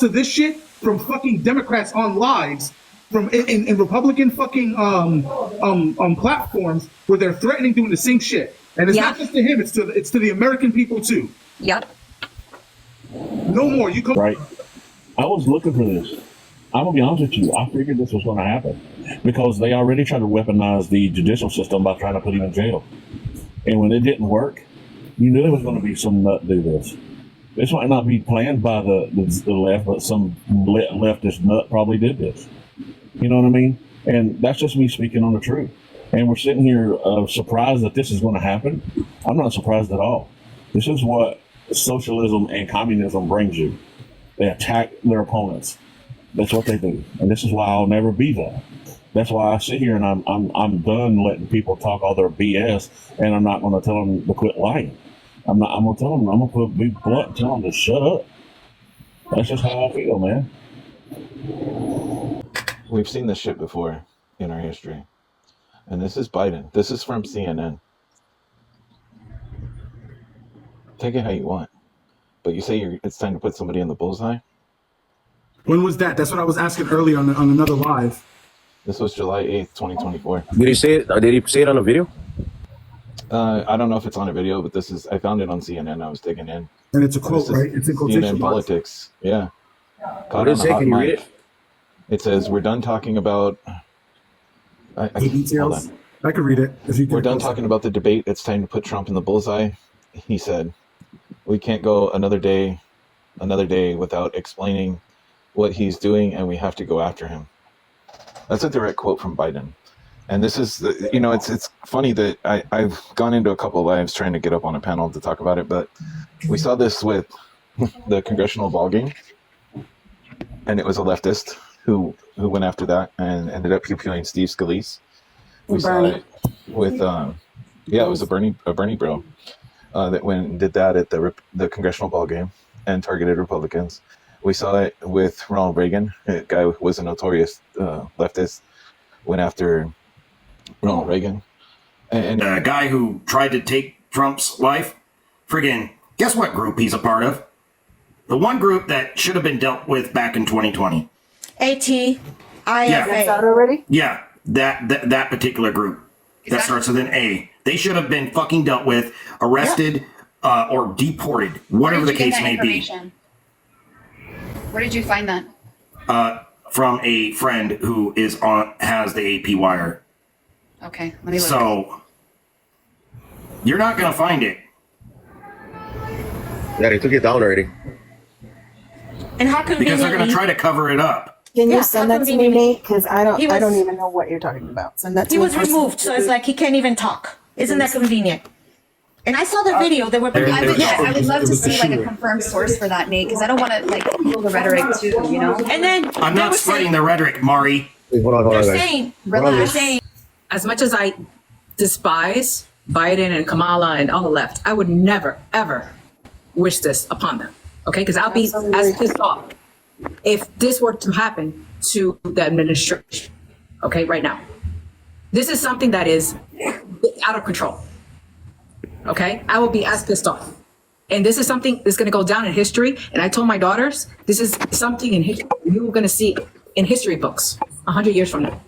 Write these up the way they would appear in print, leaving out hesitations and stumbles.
to this shit from fucking Democrats on lives from in Republican fucking platforms where they're threatening doing the same shit. And it's not just to him, it's to the American people too. Yep. No more. You come right. I was looking for this. I'm gonna be honest with you. I figured this was going to happen because they already tried to weaponize the judicial system by trying to put him in jail. And when it didn't work, you knew there was going to be some nut do this. This might not be planned by the left, but some leftist nut probably did this. You know what I mean? And that's just me speaking on the truth. And we're sitting here surprised that this is going to happen. I'm not surprised at all. This is what socialism and communism brings you. They attack their opponents. That's what they do. And this is why I'll never be that. That's why I sit here and I'm done letting people talk all their BS, and I'm not going to tell them to quit lying. I'm going to tell them, I'm going to be blunt and tell them to shut up. That's just how I feel, man. We've seen this shit before in our history. And this is Biden. This is from CNN. Take it how you want. But you say it's time to put somebody in the bullseye? When was that? That's what I was asking earlier on another live. This was July 8th, 2024. Did he say it? Did he say it on a video? I don't know if it's on a video, but I found it on CNN. I was digging in. And it's a quote, right? It's in quotation CNN marks. Politics. Yeah. What did it say? Can you read it? It says, we're done talking about... The details? I could read it. If you We're done talking about the debate. It's time to put Trump in the bullseye. He said, we can't go another day without explaining what he's doing, and we have to go after him. That's a direct quote from Biden. And this is, it's funny that I've gone into a couple of lives trying to get up on a panel to talk about it, but we saw this with the congressional ballgame, and it was a leftist who went after that and ended up pew-pewing Steve Scalise. We saw it with, it was a Bernie bro that went and did that at the congressional ballgame and targeted Republicans. We saw it with Ronald Reagan. A guy who was a notorious leftist, went after Ronald Reagan. And a guy who tried to take Trump's life, friggin', guess what group he's a part of? The one group that should have been dealt with back in 2020. ATIFA. Yeah. Out already? Yeah, that particular group that starts with an A. They should have been fucking dealt with, arrested, or deported, whatever the case may be. Where did you find that? From a friend who has the AP wire. Okay, let me look. So you're not gonna find it. Yeah, they took it down already. And how convenient? Because they're gonna try to cover it up. Can you send that to me, Nate? Because I don't even know what you're talking about. Send that to me. He was removed, so it's like he can't even talk. Isn't that convenient? And I saw the video. There were I would love to see like a confirmed source for that, Nate, because I don't want to like fuel the rhetoric too, you know. And then I'm not spreading the rhetoric, Mari. Hold on, they're guys. saying, as much as I despise Biden and Kamala and all the left, I would never, ever wish this upon them. Okay? Because I'll be as pissed off if this were to happen to the administration. Okay? Right now. This is something that is out of control. Okay? I will be as pissed off. And this is something that's going to go down in history. And I told my daughters, this is something in history you're going to see in history books 100 years from now.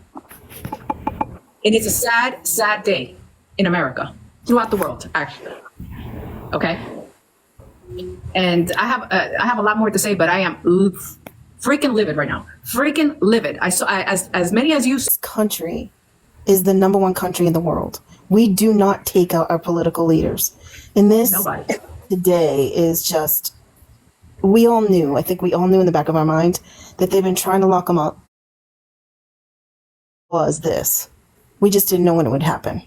And it's a sad, sad day in America, throughout the world, actually. Okay? And I have a lot more to say, but I am freaking livid right now. Freaking livid. I saw as many as you. This country is the number one country in the world. We do not take out our political leaders. And this today is just, I think we all knew in the back of our mind that they've been trying to lock them up. Was this. We just didn't know when it would happen.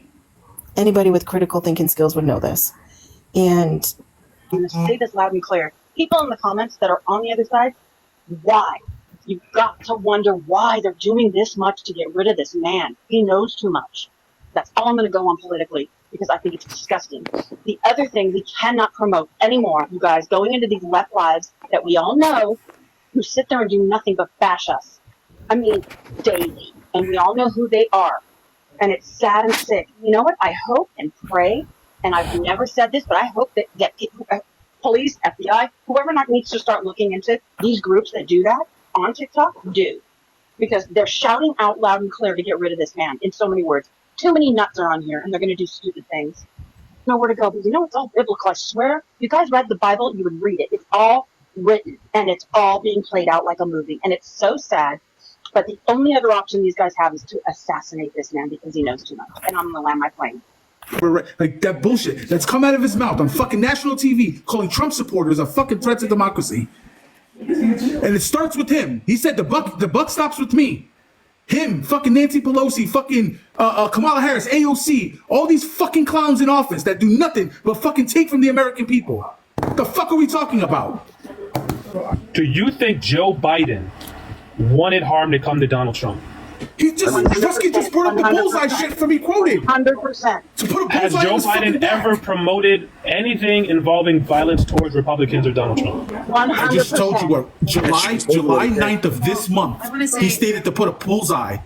Anybody with critical thinking skills would know this. And say this loud and clear. People in the comments that are on the other side, why? You've got to wonder why they're doing this much to get rid of this man. He knows too much. That's all I'm going to go on politically because I think it's disgusting. The other thing we cannot promote anymore, you guys, going into these left lives that we all know who sit there and do nothing but bash us. I mean, daily. And we all know who they are. And it's sad and sick. You know what? I hope and pray, and I've never said this, but I hope that people, police, FBI, whoever not needs to start looking into these groups that do that on TikTok do. Because they're shouting out loud and clear to get rid of this man in so many words. Too many nuts are on here and they're going to do stupid things. Nowhere to go. But you know, it's all biblical. I swear, if you guys read the Bible, you would read it. It's all written and it's all being played out like a movie. And it's so sad. But the only other option these guys have is to assassinate this man because he knows too much. And I'm going to land my plane. Like that bullshit that's come out of his mouth on fucking national TV, calling Trump supporters a fucking threat to democracy. And it starts with him. He said the buck stops with me. Him, fucking Nancy Pelosi, fucking Kamala Harris, AOC, all these fucking clowns in office that do nothing but fucking take from the American people. The fuck are we talking about? Do you think Joe Biden wanted harm to come to Donald Trump? He just brought up the bullseye shit for me quoted. 100%. To put a Has bullseye Joe on his fucking Biden back. ever promoted anything involving violence towards Republicans or Donald Trump? 100%. I just told you what, July 9th of this month, he stated to put a bullseye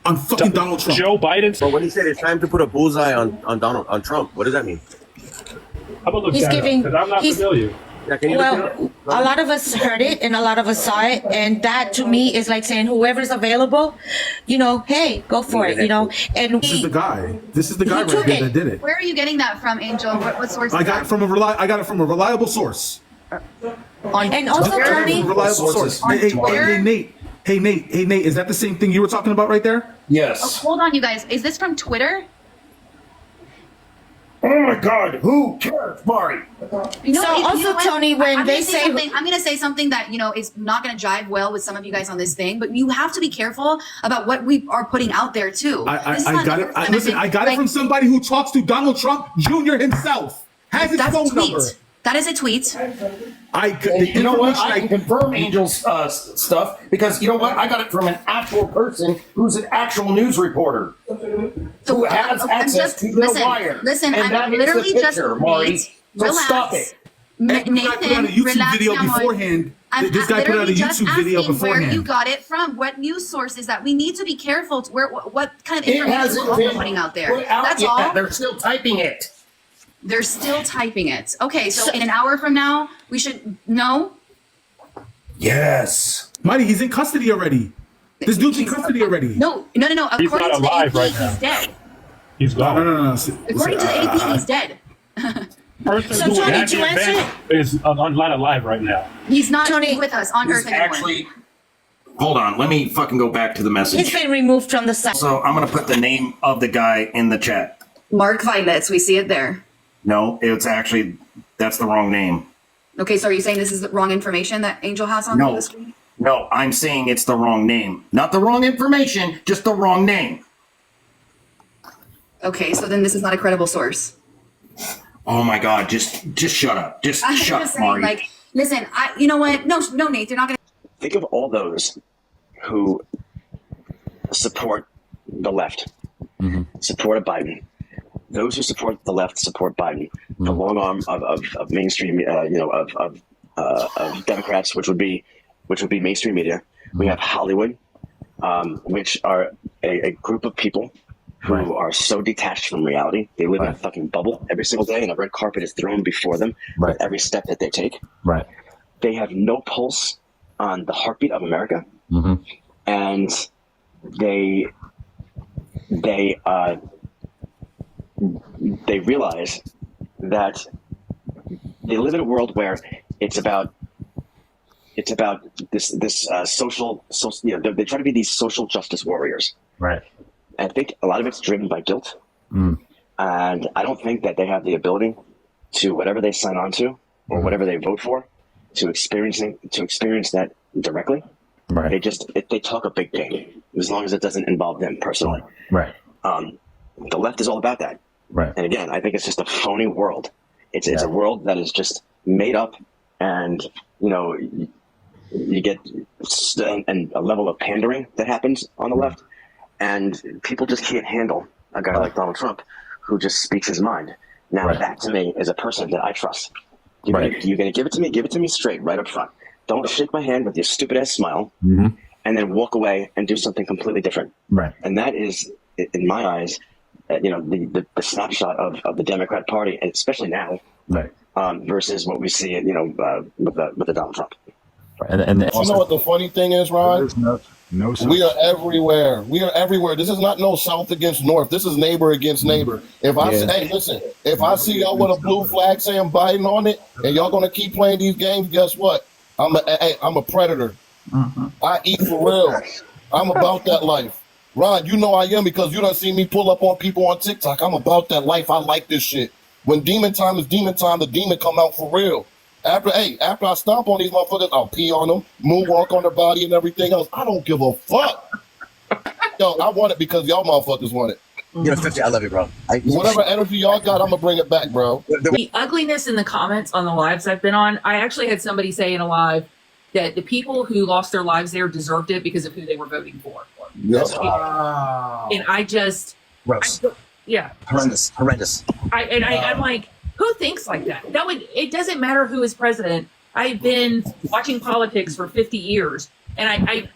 on fucking Donald Trump. Joe Biden. But when he said it's time to put a bullseye on Trump, what does that mean? How about look He's that giving- because I'm not he's- familiar. Yeah, can you look it Well, up? a lot of us heard it and a lot of us saw it, and that to me is like saying whoever's available, you know, hey, go for it, you know. And This is the guy. This is the guy He right took here it. that did it. Where are you getting that from, Angel? What source? I is got that? it from a reliable source. and also Twitter? Tony, A reliable source. On Hey, Twitter? Nate. Hey, Nate. Is that the same thing you were talking about right there? Yes. Hold on, you guys. Is this from Twitter? Oh my God, who cares, Mari? You know, So also, what? Tony, when I'm they gonna say- something, I'm going to say something that, you know, is not going to jive well with some of you guys on this thing, but you have to be careful about what we are putting out there too. This is I not got the it. first time Listen, been- I got it from somebody who talks to Donald Trump Jr. himself. Has his That's a phone tweet. number. That is a tweet. You know what? I can confirm Angel's stuff because you know what? I got it from an actual person who's an actual news reporter who has I'm access just- to the listen, wire. listen, and I'm that is literally the just picture, Mari. Nate, So relax. stop it. And I put out Nathan, a YouTube relax, video mi amor. beforehand. I'm This guy put out a literally just YouTube video asking where you beforehand. got it from, what news sources that we need to be careful to where what kind of It information hasn't we're been putting out there. put out That's yet. all. They're still typing it. They're still typing it. Okay, so in an hour from now, we should know. Yes. Mighty, he's in custody already. This dude's in custody already. No. He's According not to the alive AP, right he's now. dead. He's gone. No. According to the AP, he's dead. So Tony, to answer, is not alive right now. He's not Tony, with us on He's Earth anymore. actually. Hold on. Let me fucking go back to the he's message. been removed from the site. So I'm gonna put the name of the guy in the chat. Mark Violet's, we see it there. No, it's actually that's the wrong name. Okay, so are you saying this is the wrong information that Angel has on No. the screen? No, I'm saying it's the wrong name. Not the wrong information, just the wrong name. Okay, so then this is not a credible source. Oh my God, just shut up. Just I'm shut just up, Mari. saying, like, listen, you know what? No, Nate, you're not gonna. Think of all those who support the left, support Biden. Those who support the left support Biden. The long arm of mainstream, of Democrats, which would be mainstream media. We have Hollywood, which are a group of people who are so detached from reality. They live in a fucking bubble every single day, and a red carpet is thrown before them with every step that they take. Right. They have no pulse on the heartbeat of America, and they realize that they live in a world where it's about this social they try to be these social justice warriors. Right. I think a lot of it's driven by guilt, and I don't think that they have the ability to whatever they sign on to or whatever they vote for to experience that directly. Right. They talk a big game as long as it doesn't involve them personally. Right. The left is all about that. Right. And again, I think it's just a phony world. It's a world that is just made up, and you get and a level of pandering that happens on the left, and people just can't handle a guy like Donald Trump who just speaks his mind. Now that to me is a person that I trust. You're gonna give it to me, give it to me straight, right up front. Don't shake my hand with your stupid ass smile, and then walk away and do something completely different. Right. And that is, in my eyes, the snapshot of the Democrat Party, and especially now. Right. versus what we see, with the Donald Trump. And You know what the funny thing is, Ron? No, sir. We are everywhere. We are everywhere. This is not no South against North. This is neighbor against neighbor. If I say, hey, listen, if I see y'all with a blue flag saying Biden on it, and y'all gonna keep playing these games, guess what? I'm a predator. I eat for real. I'm about that life. Ron, you know I am because you done seen me pull up on people on TikTok. I'm about that life. I like this shit. When demon time is demon time, the demon come out for real. After I stomp on these motherfuckers, I'll pee on them, moonwalk on their body and everything else. I don't give a fuck. Yo, I want it because y'all motherfuckers want it. 50, I love you, bro. Whatever energy y'all got, I'm gonna bring it back, bro. The ugliness in the comments on the lives I've been on, I actually had somebody say in a live that the people who lost their lives there deserved it because of who they were voting for. Yep. And I just, Gross. yeah. Horrendous. I'm like, who thinks like that? It doesn't matter who is president. I've been watching politics for 50 years. And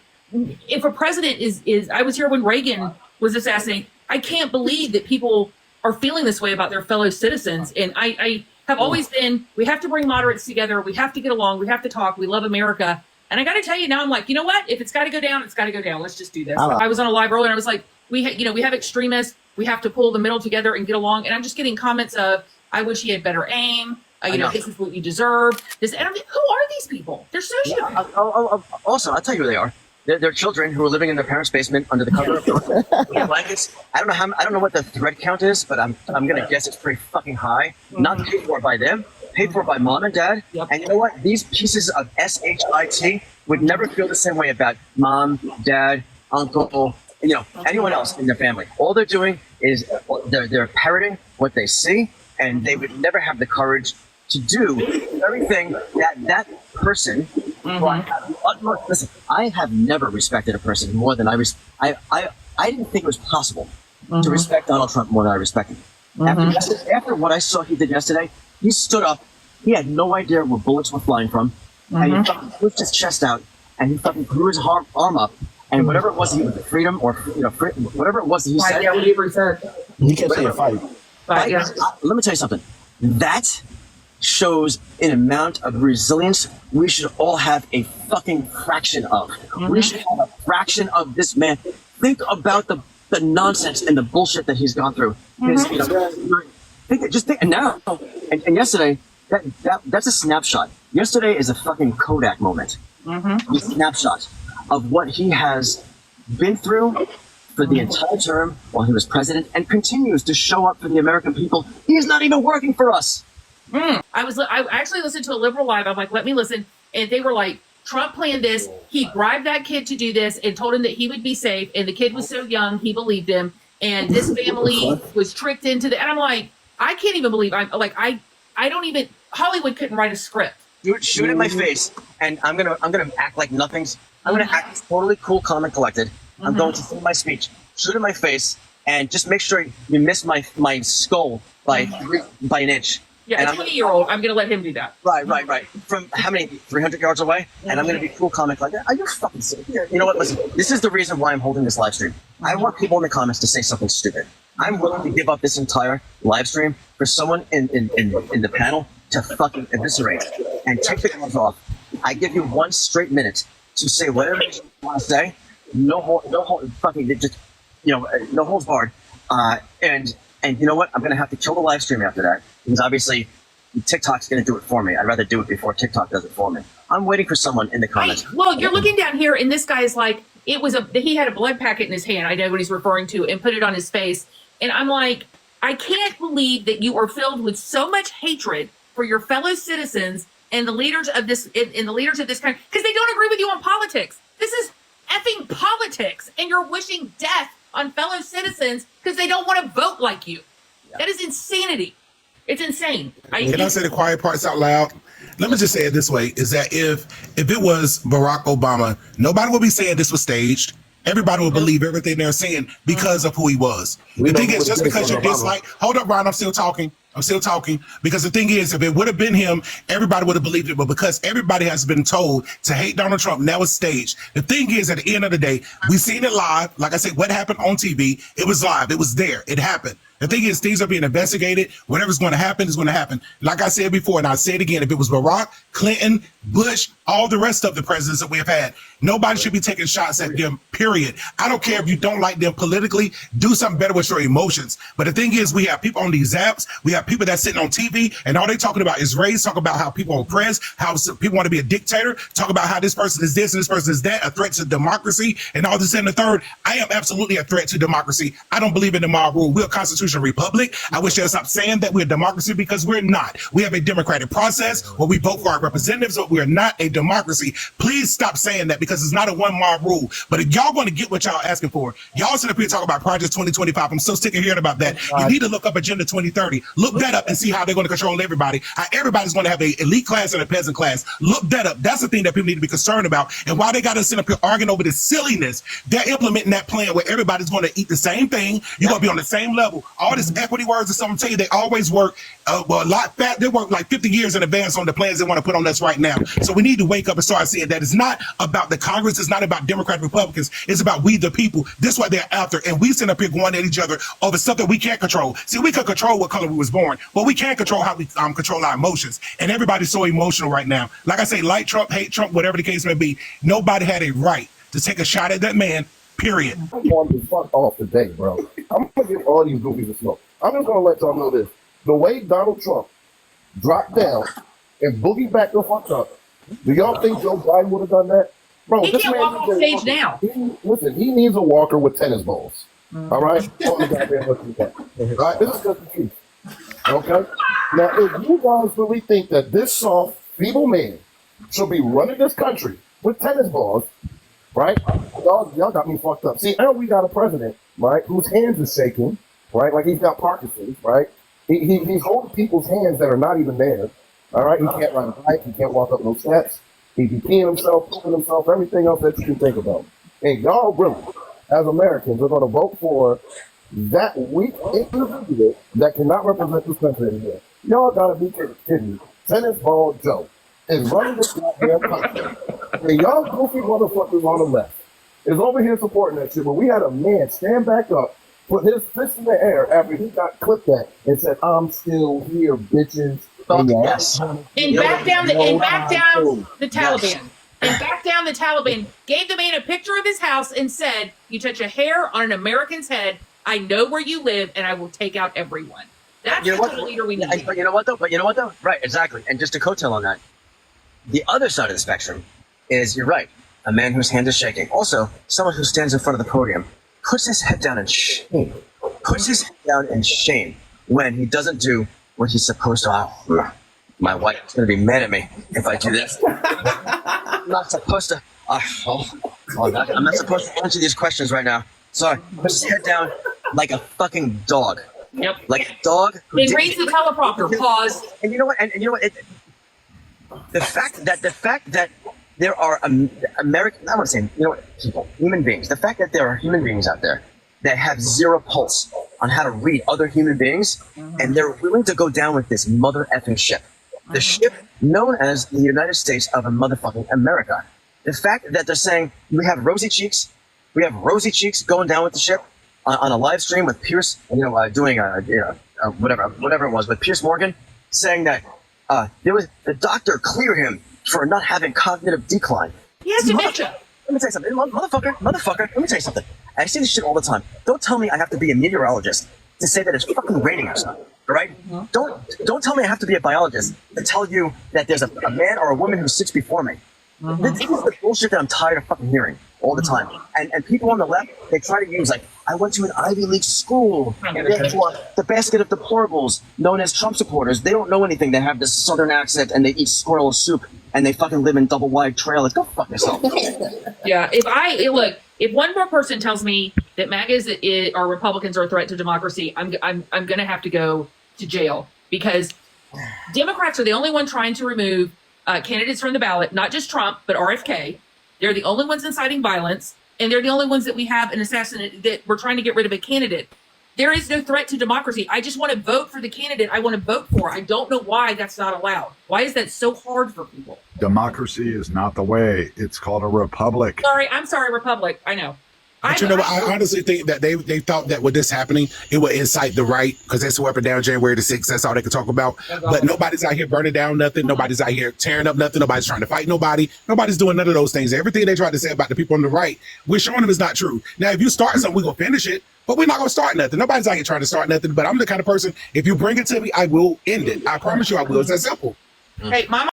if a president is, I was here when Reagan was assassinated. I can't believe that people are feeling this way about their fellow citizens. And I have always been, we have to bring moderates together. We have to get along. We have to talk. We love America. And I got to tell you now, I'm like, you know what? If it's got to go down, it's got to go down. Let's just do this. I was on a live earlier and I was like, we have extremists. We have to pull the middle together and get along. And I'm just getting comments of, I wish he had better aim. This is what you deserve. And I'm like, who are these people? They're sociopaths. Also, I'll tell you who they are. They're children who are living in their parents' basement under the cover of blankets. I don't know what the thread count is, but I'm gonna guess it's pretty fucking high. Not paid for by them, paid for by mom and dad. Yep. And you know what? These pieces of shit would never feel the same way about mom, dad, uncle, anyone else in their family. All they're doing is they're parroting what they see, and they would never have the courage to do everything that person. Listen, I have never respected a person more than I didn't think it was possible to respect Donald Trump more than I respect him. After what I saw he did yesterday, he stood up. He had no idea where bullets were flying from, and he fucking pushed his chest out, and he fucking threw his arm up, and whatever it was, he was freedom or whatever it was that he said. Yeah, whatever he said. You can't say a fight. Let me tell you something. That shows an amount of resilience we should all have a fucking fraction of. We should have a fraction of this man. Think about the nonsense and the bullshit that he's gone through. Just think, and now, and yesterday, that's a snapshot. Yesterday is a fucking Kodak moment. A snapshot of what he has been through for the entire term while he was president and continues to show up for the American people. He is not even working for us. I actually listened to a liberal live. I'm like, let me listen. And they were like, Trump planned this. He bribed that kid to do this and told him that he would be safe. And the kid was so young, he believed him. And this family was tricked into the, and I'm like, I can't even believe I don't even, Hollywood couldn't write a script. Dude, shoot in my face. And I'm gonna act like nothing's, I'm gonna act totally cool, calm, and collected. I'm going to say my speech, shoot in my face, and just make sure you miss my skull by an inch. Yeah, a 20-year-old, I'm going to let him do that. Right. From how many? 300 yards away? And I'm going to be cool, calm, and collected. Are you fucking serious? You know what? Listen, this is the reason why I'm holding this live stream. I want people in the comments to say something stupid. I'm willing to give up this entire live stream for someone in the panel to fucking eviscerate and take the gloves off. I give you 1 straight minute to say whatever you want to say. No holds barred. And you know what? I'm going to have to kill the live stream after that because obviously TikTok's going to do it for me. I'd rather do it before TikTok does it for me. I'm waiting for someone in the comments. Well, you're looking down here and this guy's like, he had a blood packet in his hand. I know what he's referring to, and put it on his face. And I'm like, I can't believe that you are filled with so much hatred for your fellow citizens and the leaders of this, and the leaders of this country, because they don't agree with you on politics. This is effing politics, and you're wishing death on fellow citizens because they don't want to vote like you. That is insanity. It's insane. Can I say the quiet parts out loud? Let me just say it this way, is that if it was Barack Obama, nobody would be saying this was staged. Everybody would believe everything they're saying because of who he was. The thing is, just because you dislike, hold up, Ron, I'm still talking, because the thing is, if it would have been him, everybody would have believed it. But because everybody has been told to hate Donald Trump, now it's staged. The thing is, at the end of the day, we seen it live. Like I said, what happened on TV, it was live. It was there. It happened. The thing is, things are being investigated. Whatever's going to happen is going to happen. Like I said before, and I'll say it again, if it was Barack, Clinton, Bush, all the rest of the presidents that we have had, nobody should be taking shots at them, period. I don't care if you don't like them politically, do something better with your emotions. But the thing is, we have people on these apps, we have people that's sitting on TV, and all they talking about is race, talk about how people are oppressed, how people want to be a dictator, talk about how this person is this and this person is that, a threat to democracy, and all this and the third. I am absolutely a threat to democracy. I don't believe in the mob rule. We're a constitutional republic. I wish they'd stop saying that we're a democracy, because we're not. We have a democratic process where we vote for our representatives, but we're not a democracy. Please stop saying that, because it's not a one mob rule. But if y'all going to get what y'all asking for, y'all sit up here talking about Project 2025. I'm so sick of hearing about that. You need to look up Agenda 2030. Look that up and see how they're going to control everybody. How everybody's going to have an elite class and a peasant class. Look that up. That's the thing that people need to be concerned about. And while they got us sit up here arguing over this silliness, they're implementing that plan where everybody's going to eat the same thing. You're going to be on the same level. All this equity words and something, tell you they always work well, a lot fat. They work like 50 years in advance on the plans they want to put on us right now. So we need to wake up and start seeing that it's not about the Congress. It's not about Democrat Republicans. It's about we the people. This is what they're after. And we sit up here going at each other over stuff that we can't control. See, we could control what color we was born, but we can't control how we control our emotions. And everybody's so emotional right now. Like I say, like Trump, hate Trump, whatever the case may be, nobody had a right to take a shot at that man, period. I'm going to fuck off today, bro. I'm going to give all these goofies a smoke. I'm just going to let y'all know this. The way Donald Trump dropped down and boogie back the fuck up, do y'all think Joe Biden would have done that? Bro, He this can't man walk needs on a stage walker. now. Listen, he needs a walker with tennis balls. All right? All the goddamn look at that. All right? This is just the truth. Okay? Now, if you guys really think that this soft, feeble man should be running this country with tennis balls, right? Y'all got me fucked up. See, now we got a president, right, whose hands is shaking, right? Like he's got Parkinson's, right? He's holding people's hands that are not even there. All right, he can't ride a bike, he can't walk up no steps, he be peeing himself, pooping himself, everything else that you can think about. And y'all really, as Americans, are gonna vote for that weak individual that cannot represent this country anymore. Y'all gotta be kidding me. Tennis ball Joe is running this goddamn country. And y'all goofy motherfuckers on the left is over here supporting that shit, but we had a man stand back up, put his fist in the air after he got clipped at and said, "I'm still here, bitches." Yes. And back down the Taliban. And back down the Taliban. Gave the man a picture of his house and said, "You touch a hair on an American's head, I know where you live, and I will take out everyone." That's the kind of leader we need. But you know what though? Right, exactly. And just to coattail on that, the other side of the spectrum is, you're right, a man whose hand is shaking. Also, someone who stands in front of the podium, puts his head down in shame. Puts his head down in shame when he doesn't do what he's supposed to. Oh, my wife is going to be mad at me if I do this. I'm not supposed to. I'm not supposed to answer these questions right now. Sorry. Puts his head down like a fucking dog. Yep. Like a dog. Then reads the teleprompter. Pause. And you know what? And you know what? The fact that there are American, I want to say, you know what, people, human beings. The fact that there are human beings out there that have zero pulse on how to read other human beings, and they're willing to go down with this mother effing ship. The ship known as the United States of a motherfucking America. The fact that they're saying we have rosy cheeks going down with the ship on a live stream with Pierce, doing whatever it was with Pierce Morgan, saying that the doctor cleared him for not having cognitive decline. He has dementia. Let me tell you something, motherfucker. Let me tell you something. I see this shit all the time. Don't tell me I have to be a meteorologist to say that it's fucking raining outside. All right? Don't tell me I have to be a biologist to tell you that there's a man or a woman who sits before me. This is the bullshit that I'm tired of fucking hearing all the time. And people on the left, they try to use, like, I went to an Ivy League school, and therefore the basket of deplorables known as Trump supporters. They don't know anything. They have this southern accent, and they eat squirrel soup, and they fucking live in double wide trailers. Go fuck yourself. Yeah, if one more person tells me that MAGAs or Republicans are a threat to democracy, I'm gonna have to go to jail, because Democrats are the only one trying to remove candidates from the ballot, not just Trump, but RFK. They're the only ones inciting violence, and they're the only ones that we have an assassinate that we're trying to get rid of a candidate. There is no threat to democracy. I just want to vote for the candidate I want to vote for. I don't know why that's not allowed. Why is that so hard for people? Democracy is not the way. It's called a republic. I'm sorry, republic. I know. But you know what? I honestly think that they thought that with this happening, it would incite the right because they swept it down January the 6th. That's all they could talk about. But nobody's out here burning down nothing. Nobody's out here tearing up nothing. Nobody's trying to fight nobody. Nobody's doing none of those things. Everything they tried to say about the people on the right, we're showing them is not true. Now, if you start something, we're going to finish it. But we're not going to start nothing. Nobody's out here trying to start nothing. But I'm the kind of person, if you bring it to me, I will end it. I promise you I will. It's that simple. Hey, Mama.